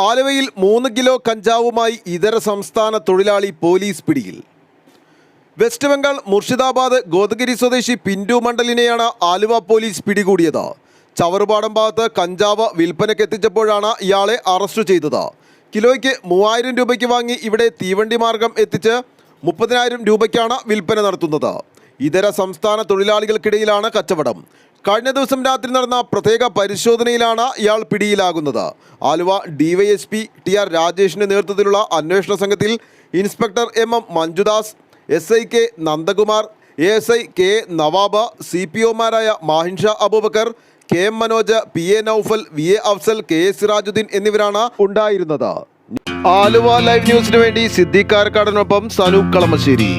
ആലുവയിൽ 3 കിലോ കഞ്ചാവുമായി ഇതര സംസ്ഥാന തൊഴിലാളി പോലീസ് പിടിയിൽ. വെസ്റ്റ് ബംഗാൾ മുർഷിദാബാദ് ഗോദഗിരി സ്വദേശി പിന്റു മണ്ഡലിനെയാണ് ആലുവ പോലീസ് പിടികൂടിയത്. ചവറുപാടം ഭാഗത്ത് കഞ്ചാവ് വിൽപ്പനയ്ക്ക് എത്തിച്ചപ്പോഴാണ് ഇയാളെ അറസ്റ്റ് ചെയ്തത്. കിലോയ്ക്ക് 3000 രൂപയ്ക്ക് വാങ്ങി ഇവിടെ തീവണ്ടി മാർഗം എത്തിച്ച് 30,000 രൂപയ്ക്കാണ് വിൽപ്പന നടത്തുന്നത്. ഇതര സംസ്ഥാന തൊഴിലാളികൾക്കിടയിലാണ് കച്ചവടം. കഴിഞ്ഞ ദിവസം രാത്രി നടന്ന പ്രത്യേക പരിശോധനയിലാണ് ഇയാൾ പിടിയിലാകുന്നത്. ആലുവ ഡിവൈഎസ്പി ടി.ആർ. രാജേഷിന്റെ നേതൃത്വത്തിലുള്ള അന്വേഷണ സംഘത്തിൽ inspector M M. Manjudas, SI. K. Nandakumar, ASI. K. Nawab, CPOമാരായ Mahinsha Abubakar, K M. Manoj, P A. Noufal, V A. Afsal, K A. Sirajuddin എന്നിവരാണ് ഉണ്ടായിരുന്നത്. ആലുവ ലൈവ് ന്യൂസിനു വേണ്ടി സിദ്ദീഖ് കാരക്കാടിനൊപ്പം സനൂപ് കളമശ്ശേരി.